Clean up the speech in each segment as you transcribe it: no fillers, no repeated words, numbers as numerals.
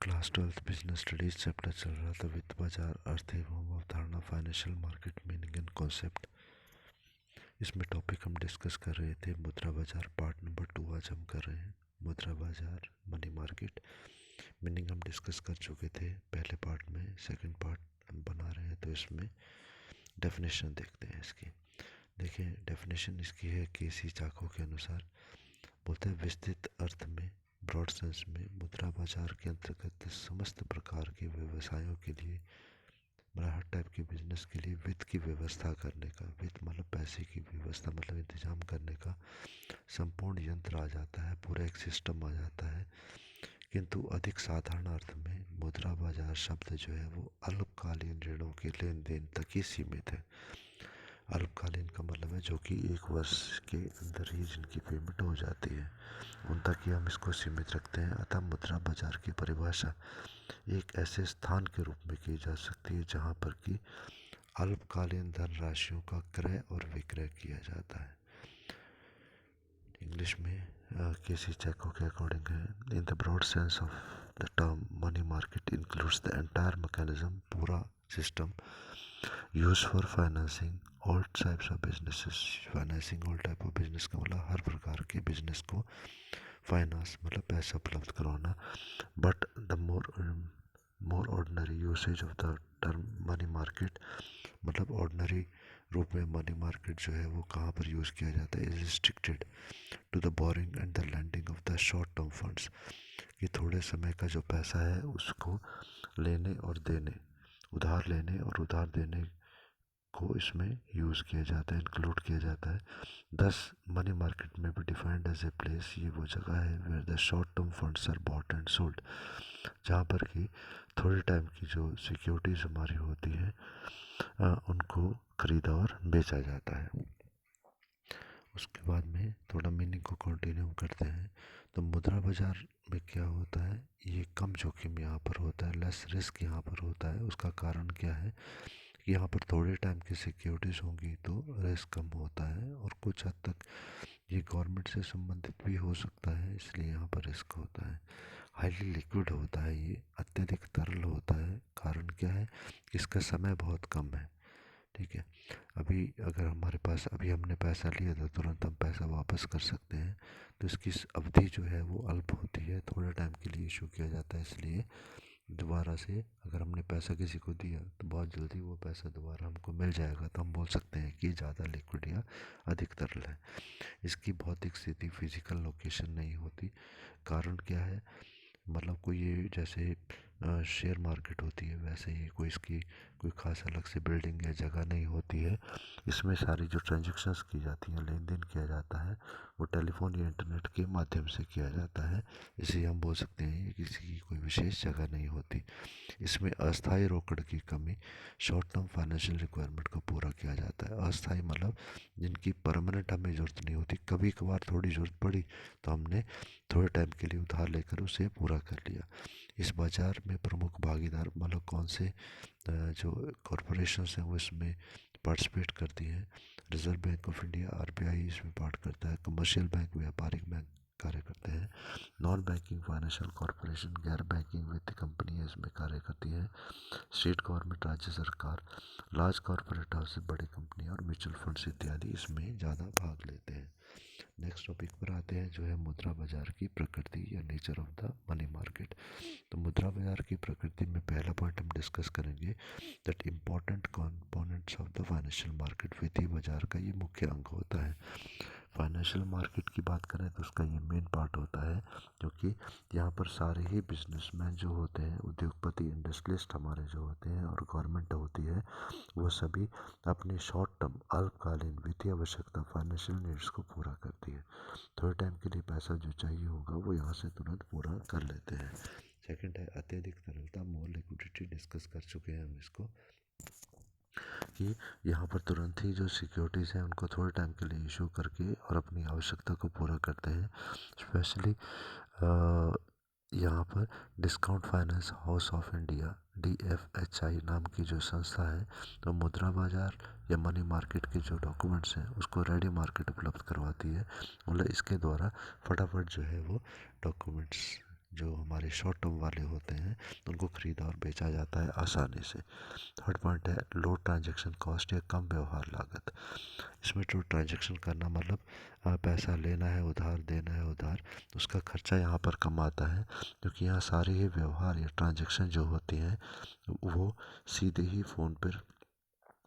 Class 12th business studies chapter चल रहा था वित्त बाजार अर्थ एवं अवधारणा financial market meaning and concept. इसमें टॉपिक हम डिस्कस कर रहे थे मुद्रा बाजार पार्ट नंबर 2 आज हम कर रहे हैं। मुद्रा बाजार मनी मार्केट मीनिंग हम डिस्कस कर चुके थे पहले पार्ट में, सेकंड पार्ट हम बना रहे हैं। तो इसमें डेफिनेशन देखते हैं इसकी। देखिए डेफिनेशन इसकी है केसी चाको के अनुसार। बोलते हैं विस्तृत अर्थ में ब्रॉड सेंस में मुद्रा बाजार के अंतर्गत समस्त प्रकार के व्यवसायों के लिए मतलब हर टाइप के बिजनेस के लिए वित्त की व्यवस्था करने का, वित्त मतलब पैसे की व्यवस्था मतलब इंतजाम करने का संपूर्ण यंत्र आ जाता है, पूरा एक सिस्टम आ जाता है। किंतु अधिक साधारण अर्थ में मुद्रा बाजार शब्द जो है वो अल्पकालीन ऋणों के लेन देन तक ही सीमित है। अल्पकालीन का मतलब है जो कि 1 वर्ष के अंदर ही जिनकी पेमेंट हो जाती है, उन तक ही हम इसको सीमित रखते हैं। अतः मुद्रा बाजार की परिभाषा एक ऐसे स्थान के रूप में की जा सकती है जहां पर कि अल्पकालीन धनराशियों का क्रय और विक्रय किया जाता है। इंग्लिश में केसी चैको के अकॉर्डिंग है, in the broad sense of the term money market includes the entire mechanism, पूरा system use for financing all types of businesses. Financing all type of business का मतलब हर प्रकार के बिजनेस को फाइनेंस मतलब पैसा उपलब्ध करवाना। But the more ordinary usage of the term money market मतलब ऑर्डिनरी रूप में मनी मार्केट जो है वो कहाँ पर यूज़ किया जाता है, is restricted to the borrowing and the lending of the short term funds, कि थोड़े समय का जो पैसा है उसको लेने और देने, उधार लेने और उधार देने को इसमें यूज़ किया जाता है, इंक्लूड किया जाता है। दस मनी मार्केट में भी डिफाइंड एज ए प्लेस, ये वो जगह है where the short term funds are bought and sold, जहाँ पर कि थोड़े टाइम की जो सिक्योरिटीज़ हमारी होती हैं उनको खरीदा और बेचा जाता है। उसके बाद में थोड़ा मीनिंग को कंटिन्यू करते हैं। तो मुद्रा बाजार में क्या होता है, ये कम जोखिम यहाँ पर होता है, लेस रिस्क यहाँ पर होता है। उसका कारण क्या है कि यहाँ पर थोड़े टाइम की सिक्योरिटीज होंगी तो रिस्क कम होता है, और कुछ हद तक ये गवर्नमेंट से संबंधित भी हो सकता है, इसलिए यहाँ पर रिस्क होता है। हाईली लिक्विड होता है, ये अत्यधिक तरल होता है। कारण क्या है, इसका समय बहुत कम है। ठीक है, अभी अगर हमारे पास अभी हमने पैसा लिया तो तुरंत हम पैसा वापस कर सकते हैं, तो इसकी अवधि जो है वो अल्प होती है, थोड़े टाइम के लिए इशू किया जाता है। इसलिए दोबारा से अगर हमने पैसा किसी को दिया तो बहुत जल्दी वो पैसा दोबारा हमको मिल जाएगा, तो हम बोल सकते हैं कि ज़्यादा लिक्विड या अधिक तरल है। इसकी भौतिक स्थिति फिजिकल लोकेशन नहीं होती। कारण क्या है, मतलब कोई ये जैसे शेयर मार्केट होती है वैसे ही कोई इसकी कोई खास अलग से बिल्डिंग या जगह नहीं होती है। इसमें सारी जो ट्रांजेक्शन्स की जाती हैं, लेन देन किया जाता है, वो टेलीफोन या इंटरनेट के माध्यम से किया जाता है। इसे हम बोल सकते हैं ये किसी की कोई विशेष जगह नहीं होती। इसमें अस्थायी रोकड़ की कमी, शॉर्ट टर्म फाइनेंशियल रिक्वायरमेंट को पूरा किया जाता है। अस्थायी मतलब जिनकी परमानेंट हमें ज़रूरत नहीं होती, कभी कभार थोड़ी ज़रूरत पड़ी तो हमने थोड़े टाइम के लिए उधार लेकर उसे पूरा कर लिया। इस बाज़ार में प्रमुख भागीदार मतलब कौन से जो कॉरपोरेशंस हैं वो इसमें पार्टिसिपेट करती हैं। Reserve bank of India RBI इसमें पार्ट करता है। कमर्शियल बैंक व्यापारिक बैंक कार्य करते हैं। नॉन बैंकिंग फाइनेंशियल कॉरपोरेशन गैर बैंकिंग वित्तीय कंपनियाँ इसमें कार्य करती हैं। स्टेट गवर्नमेंट राज्य सरकार, लार्ज कॉरपोरेट हाउस बड़ी कंपनियाँ और म्यूचुअल फंड्स इत्यादि इसमें ज़्यादा भाग लेते हैं। नेक्स्ट टॉपिक पर आते हैं जो है मुद्रा बाजार की प्रकृति या nature of the money market. तो मुद्रा बाजार की प्रकृति में पहला पॉइंट हम डिस्कस करेंगे that important components of the financial market. वित्तीय बाजार का ये मुख्य अंग होता है। फाइनेंशियल मार्केट की बात करें तो उसका ये मेन पार्ट होता है, क्योंकि यहाँ पर सारे ही बिजनेसमैन जो होते हैं, उद्योगपति, इंडस्ट्रियलिस्ट हमारे जो होते हैं और गवर्नमेंट होती है, वो सभी अपनी शॉर्ट टर्म अल्पकालीन वित्तीय आवश्यकता फाइनेंशियल नीड्स को पूरा करती है। थोड़े टाइम के लिए पैसा जो चाहिए होगा वो यहाँ से तुरंत पूरा कर लेते हैं। सेकंड है अत्यधिक तरलता, मोर लिक्विडिटी, डिस्कस कर चुके हैं हम इसको, कि यहाँ पर तुरंत ही जो सिक्योरिटीज़ हैं उनको थोड़े टाइम के लिए इशू करके और अपनी आवश्यकता को पूरा करते हैं। स्पेशली यहाँ पर discount finance house of India DFHI नाम की जो संस्था है, तो मुद्रा बाजार या मनी मार्केट के जो डॉक्यूमेंट्स हैं उसको रेडी मार्केट उपलब्ध करवाती है। मतलब इसके द्वारा फटाफट जो है वो डॉक्यूमेंट्स जो हमारे शॉर्ट टर्म वाले होते हैं उनको खरीदा और बेचा जाता है आसानी से। थर्ड पॉइंट है लो ट्रांजैक्शन कॉस्ट या कम व्यवहार लागत। इसमें जो ट्रांजैक्शन करना मतलब पैसा लेना है उधार, देना है उधार, उसका खर्चा यहाँ पर कम आता है, क्योंकि यहाँ सारे ही व्यवहार या ट्रांजैक्शन जो होती हैं वो सीधे ही फ़ोन पर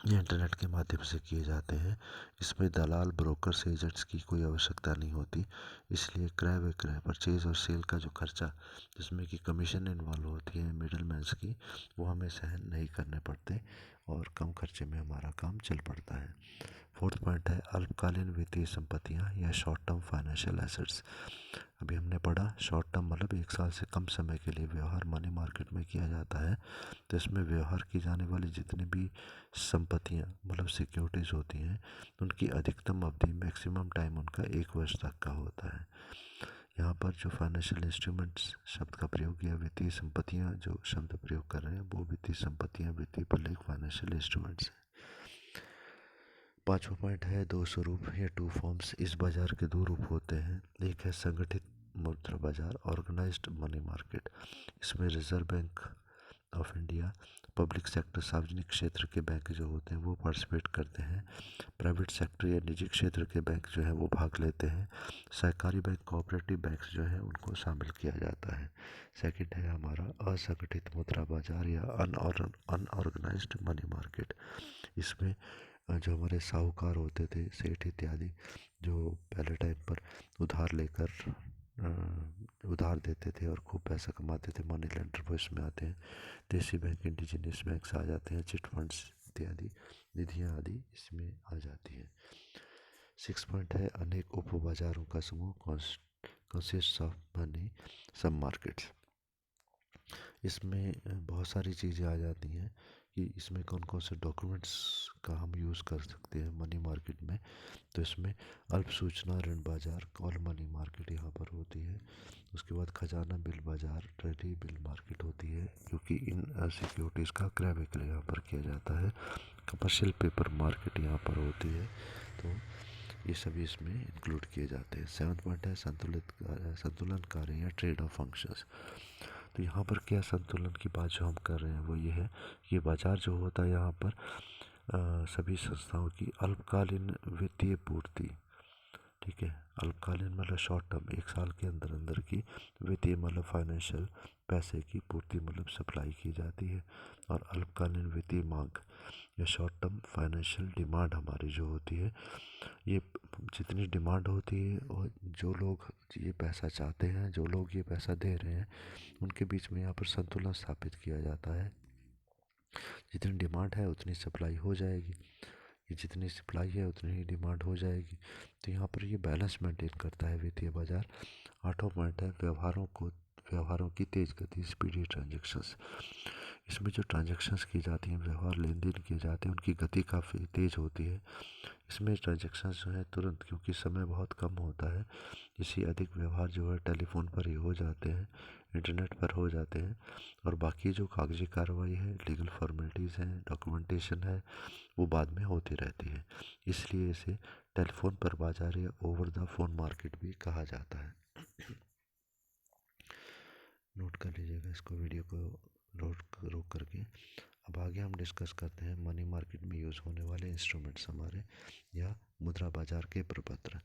या इंटरनेट के माध्यम से किए जाते हैं। इसमें दलाल, ब्रोकर्स, एजेंट्स की कोई आवश्यकता नहीं होती। इसलिए क्रय विक्रय, परचेज और सेल का जो खर्चा जिसमें कि कमीशन इन्वॉल्व होती है मिडल मैन्स की, वो हमें सहन नहीं करने पड़ते और कम खर्चे में हमारा काम चल पड़ता है। फोर्थ पॉइंट है अल्पकालीन वित्तीय संपत्तियां या शॉर्ट टर्म फाइनेंशियल एसेट्स। अभी हमने पढ़ा शॉर्ट टर्म मतलब 1 साल से कम समय के लिए व्यवहार मनी मार्केट में किया जाता है। तो इसमें व्यवहार की जाने वाली जितनी भी संपत्तियां मतलब सिक्योरिटीज़ होती हैं, उनकी अधिकतम अवधि मैक्सिमम टाइम उनका 1 वर्ष तक का होता है। यहाँ पर जो फाइनेंशियल इंस्ट्रूमेंट्स शब्द का प्रयोग या वित्तीय संपत्तियाँ जो शब्द प्रयोग कर रहे हैं वो वित्तीय संपत्तियाँ, वित्तीय प्रलेख, फाइनेंशियल इंस्ट्रूमेंट्स हैं। पांचवा पॉइंट है दो स्वरूप या टू फॉर्म्स। इस बाजार के दो रूप होते हैं, एक है संगठित मुद्रा बाजार, ऑर्गेनाइज्ड मनी मार्केट। इसमें reserve bank of India, public sector, सार्वजनिक क्षेत्र के बैंक जो होते हैं वो पार्टिसिपेट करते हैं। प्राइवेट सेक्टर या निजी क्षेत्र के बैंक जो है वो भाग लेते हैं। सहकारी बैंक, कोऑपरेटिव बैंक जो है उनको शामिल किया जाता है। सेकंड है हमारा असंगठित मुद्रा बाजार या अनऑर्गेनाइज्ड मनी मार्केट। इसमें जो हमारे साहूकार होते थे, सेठ इत्यादि, जो पहले टाइम पर उधार लेकर उधार देते थे और खूब पैसा कमाते थे, मनी लेंडर वो इसमें आते हैं। देसी बैंक, इंडिजिनियस बैंक आ जाते हैं, चिट फंड्स इत्यादि निधियाँ आदि इसमें आ जाती हैं। सिक्स पॉइंट है अनेक उप बाजारों का समूह, कंसिस्ट ऑफ मनी सब मार्केट्स। इसमें बहुत सारी चीज़ें आ जाती हैं कि इसमें कौन कौन से डॉक्यूमेंट्स का हम यूज़ कर सकते हैं मनी मार्केट में। तो इसमें अल्प सूचना ऋण बाजार, कॉल मनी मार्केट यहाँ पर होती है। उसके बाद खजाना बिल बाजार, ट्रेजरी बिल मार्केट होती है, क्योंकि इन सिक्योरिटीज़ का क्रय विक्रय यहाँ पर किया जाता है। कमर्शियल पेपर मार्केट यहाँ पर होती है। तो ये सभी इसमें इंक्लूड किए जाते हैं। सेवन्थ पॉइंट है संतुलन कार्य या ट्रेड ऑफ फंक्शंस। तो यहाँ पर क्या संतुलन की बात जो हम कर रहे हैं वो ये है, ये बाजार जो होता है यहाँ पर सभी संस्थाओं की अल्पकालीन वित्तीय पूर्ति, ठीक है, अल्पकालीन मतलब शॉर्ट टर्म 1 साल के अंदर अंदर की, वित्तीय मतलब फाइनेंशियल पैसे की पूर्ति मतलब सप्लाई की जाती है। और अल्पकालीन वित्तीय मांग या शॉर्ट टर्म फाइनेंशियल डिमांड हमारी जो होती है, ये जितनी डिमांड होती है और जो लोग ये पैसा चाहते हैं, जो लोग ये पैसा दे रहे हैं, उनके बीच में यहाँ पर संतुलन स्थापित किया जाता है। जितनी डिमांड है उतनी सप्लाई हो जाएगी, ये जितनी सप्लाई है उतनी ही डिमांड हो जाएगी। तो यहाँ पर ये बैलेंस मेंटेन करता है वित्तीय बाजार। आठवां पॉइंट है व्यवहारों की तेज गति, स्पीडी ट्रांजेक्शन्स। इसमें जो ट्रांजेक्शन्स की जाती हैं, व्यवहार लेन देन किए जाते हैं, उनकी गति काफ़ी तेज़ होती है। इसमें ट्रांजेक्शन्स जो है तुरंत, क्योंकि समय बहुत कम होता है, इसी अधिक व्यवहार जो है टेलीफोन पर ही हो जाते हैं, इंटरनेट पर हो जाते हैं। और बाकी जो कागजी कार्रवाई है, लीगल फॉर्मेलिटीज़ हैं, डॉक्यूमेंटेशन है, वो बाद में होती रहती है। इसलिए इसे टेलीफोन पर बाजार या ओवर द फोन मार्केट भी कहा जाता है। नोट कर लीजिएगा इसको, वीडियो को रोक करके। अब आगे हम डिस्कस करते हैं मनी मार्केट में यूज़ होने वाले इंस्ट्रूमेंट्स हमारे या मुद्रा बाजार के प्रपत्र।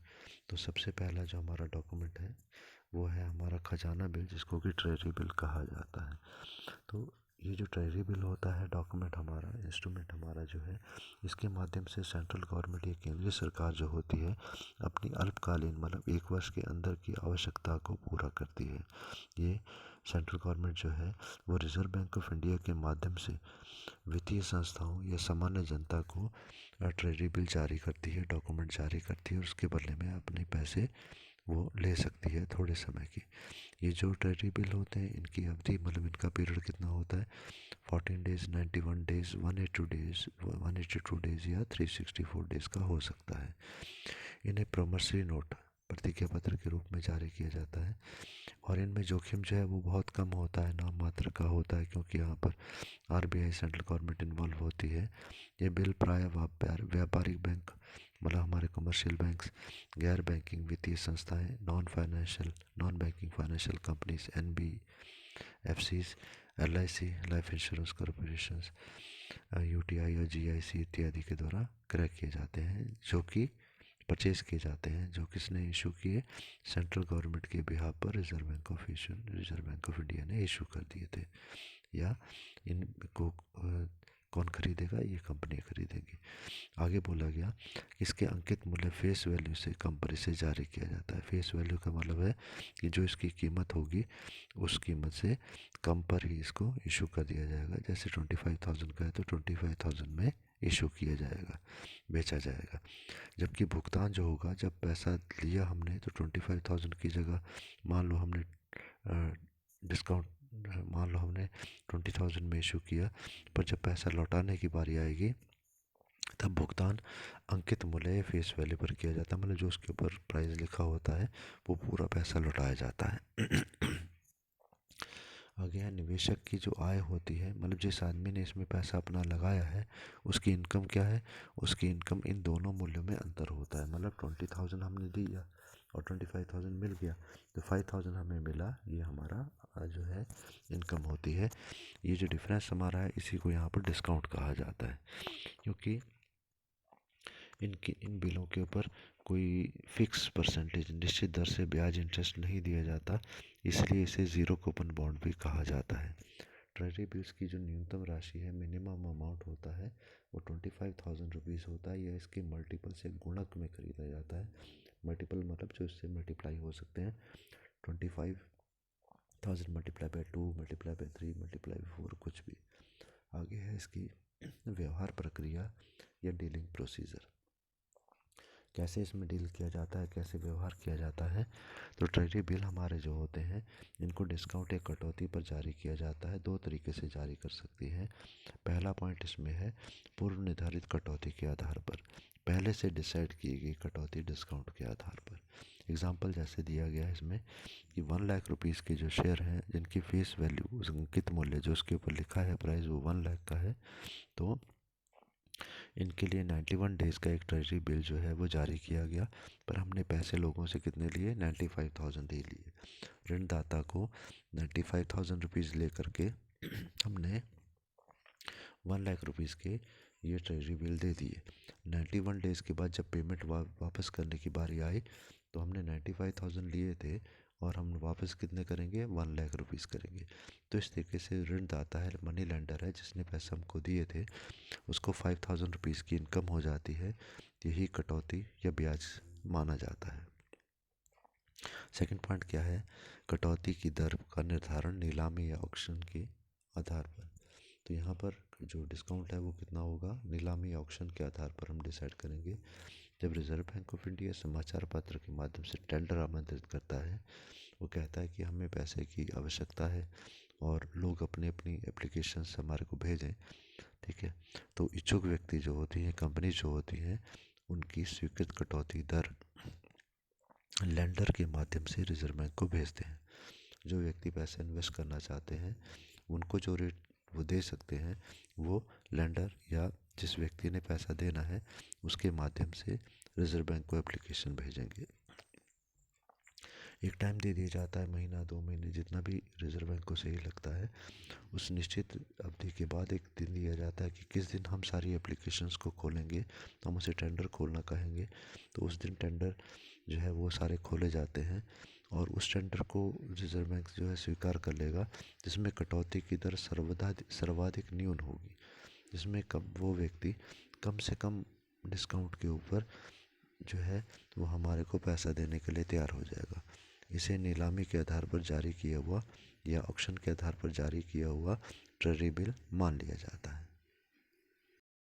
तो सबसे पहला जो हमारा डॉक्यूमेंट है वो है हमारा खजाना बिल, जिसको कि ट्रेजरी बिल कहा जाता है। तो ये जो ट्रेजरी बिल होता है डॉक्यूमेंट हमारा, इंस्ट्रूमेंट हमारा जो है, इसके माध्यम से सेंट्रल गवर्नमेंट या केंद्रीय सरकार जो होती है अपनी अल्पकालीन मतलब 1 वर्ष के अंदर की आवश्यकता को पूरा करती है। ये सेंट्रल गवर्नमेंट जो है वो रिजर्व बैंक ऑफ इंडिया के माध्यम से वित्तीय संस्थाओं या सामान्य जनता को ट्रेजरी बिल जारी करती है, डॉक्यूमेंट जारी करती है, और उसके बदले में अपने पैसे वो ले सकती है थोड़े समय की। ये जो ट्रेजरी बिल होते हैं इनकी अवधि मतलब इनका पीरियड कितना होता है, 14 डेज, 91 डेज, 182 डेज या 364 डेज का हो सकता है। इन्हें प्रॉमिसरी नोट, प्रतिज्ञा पत्र के रूप में जारी किया जाता है। और इनमें जोखिम जो है वो बहुत कम होता है, नाम मात्र का होता है, क्योंकि यहाँ पर आरबीआई सेंट्रल गवर्नमेंट इन्वॉल्व होती है। ये बिल प्राय व्यापारिक बैंक मतलब हमारे कमर्शियल बैंक्स, गैर बैंकिंग वित्तीय संस्थाएं, non banking financial companies, NBFCs, LIC life insurance corporation, UTI और जीआईसी इत्यादि के द्वारा क्रय किए जाते हैं, जो कि परचेज किए जाते हैं, जो किसने इशू किए, सेंट्रल गवर्नमेंट के बिहाफ पर रिजर्व बैंक ऑफ इंडिया ने इशू कर दिए थे। या इनको कौन खरीदेगा, ये कंपनी खरीदेगी। आगे बोला गया कि इसके अंकित मूल्य फेस वैल्यू से कम पर इसे जारी किया जाता है। फेस वैल्यू का मतलब है कि जो इसकी कीमत होगी उस कीमत से कम पर ही इसको इशू कर दिया जाएगा। जैसे 25,000 का है तो 25,000 में इशू किया जाएगा, बेचा जाएगा। जबकि भुगतान जो होगा, जब पैसा लिया हमने तो 25,000 की जगह मान लो हमने डिस्काउंट मान लो हमने 20,000 में इशू किया, पर जब पैसा लौटाने की बारी आएगी तब भुगतान अंकित मूल्य फेस वैल्यू पर किया जाता है। मतलब जो उसके ऊपर प्राइस लिखा होता है वो पूरा पैसा लौटाया जाता है। आगे है निवेशक की जो आय होती है, मतलब जिस आदमी ने इसमें पैसा अपना लगाया है उसकी इनकम क्या है, उसकी इनकम इन दोनों मूल्यों में अंतर होता है। मतलब 20,000 हमने दिया और 25,000 मिल गया, तो 5,000 हमें मिला, ये हमारा जो है इनकम होती है। ये जो डिफरेंस हमारा है इसी को यहाँ पर डिस्काउंट कहा जाता है, क्योंकि इन बिलों के ऊपर कोई फिक्स परसेंटेज निश्चित दर से ब्याज इंटरेस्ट नहीं दिया जाता, इसलिए इसे ज़ीरो कूपन बॉन्ड भी कहा जाता है। ट्रेजरी बिल्स की जो न्यूनतम राशि है, मिनिमम अमाउंट होता है, वो 25,000 रुपीज़ होता है। या इसके मल्टीपल से गुणक में खरीदा जाता है। मल्टीपल मतलब जो इससे मल्टीप्लाई हो सकते हैं, 25,000 multiply by 2, multiply by 3, multiply by 4, कुछ भी। आगे है इसकी व्यवहार प्रक्रिया या डीलिंग प्रोसीजर, कैसे इसमें डील किया जाता है, कैसे व्यवहार किया जाता है। तो ट्रेजरी बिल हमारे जो होते हैं इनको डिस्काउंट या कटौती पर जारी किया जाता है। दो तरीके से जारी कर सकती है। पहला पॉइंट इसमें है पूर्व निर्धारित कटौती के आधार पर, पहले से डिसाइड की गई कटौती डिस्काउंट के आधार पर। एग्जाम्पल जैसे दिया गया है इसमें कि 1,00,000 रुपीज़ के जो शेयर हैं जिनकी फेस वैल्यू अंकित मूल्य जो उसके ऊपर लिखा है प्राइस वो 1,00,000 का है, तो इनके लिए 91 डेज़ का एक ट्रेजरी बिल जो है वो जारी किया गया। पर हमने पैसे लोगों से कितने लिए, 95,000 ही लिए। ऋणदाता को 95,000 रुपीज़ ले करके हमने 1,00,000 रुपीज़ के ये ट्रेजरी बिल दे दिए। 91 डेज़ के बाद जब पेमेंट वापस करने की बारी आई तो हमने 95,000 लिए थे और हम वापस कितने करेंगे, 1,00,000 रुपीज़ करेंगे। तो इस तरीके से ऋणदाता है, मनी लेंडर है, जिसने पैसे हमको दिए थे, उसको 5,000 रुपीज़ की इनकम हो जाती है। यही कटौती या ब्याज माना जाता है। सेकंड पॉइंट क्या है, कटौती की दर का निर्धारण नीलामी या ऑक्शन के आधार पर। तो यहाँ पर जो डिस्काउंट है वो कितना होगा, नीलामी या ऑक्शन के आधार पर हम डिसाइड करेंगे। जब रिजर्व बैंक ऑफ इंडिया समाचार पत्र के माध्यम से टेंडर आमंत्रित करता है, वो कहता है कि हमें पैसे की आवश्यकता है और लोग अपनी अपनी एप्लीकेशंस हमारे को भेजें, ठीक है। तो इच्छुक व्यक्ति जो होती हैं, कंपनी जो होती हैं, उनकी स्वीकृत कटौती दर लेंडर के माध्यम से रिजर्व बैंक को भेजते हैं। जो व्यक्ति पैसे इन्वेस्ट करना चाहते हैं उनको जो रेट वो दे सकते हैं वो लेंडर या जिस व्यक्ति ने पैसा देना है उसके माध्यम से रिजर्व बैंक को एप्लीकेशन भेजेंगे। एक टाइम दे दिया जाता है, महीना 2 महीने, जितना भी रिजर्व बैंक को सही लगता है। उस निश्चित अवधि के बाद एक दिन दिया जाता है कि किस दिन हम सारी एप्लीकेशंस को खोलेंगे, तो हम उसे टेंडर खोलना कहेंगे। तो उस दिन टेंडर जो है वो सारे खोले जाते हैं और उस टेंडर को रिजर्व बैंक जो है स्वीकार कर लेगा, जिसमें कटौती की दर सर्वाधिक न्यून होगी, जिसमें कम वो व्यक्ति कम से कम डिस्काउंट के ऊपर जो है वो हमारे को पैसा देने के लिए तैयार हो जाएगा। इसे नीलामी के आधार पर जारी किया हुआ या ऑक्शन के आधार पर जारी किया हुआ ट्रेजरी बिल मान लिया जाता है।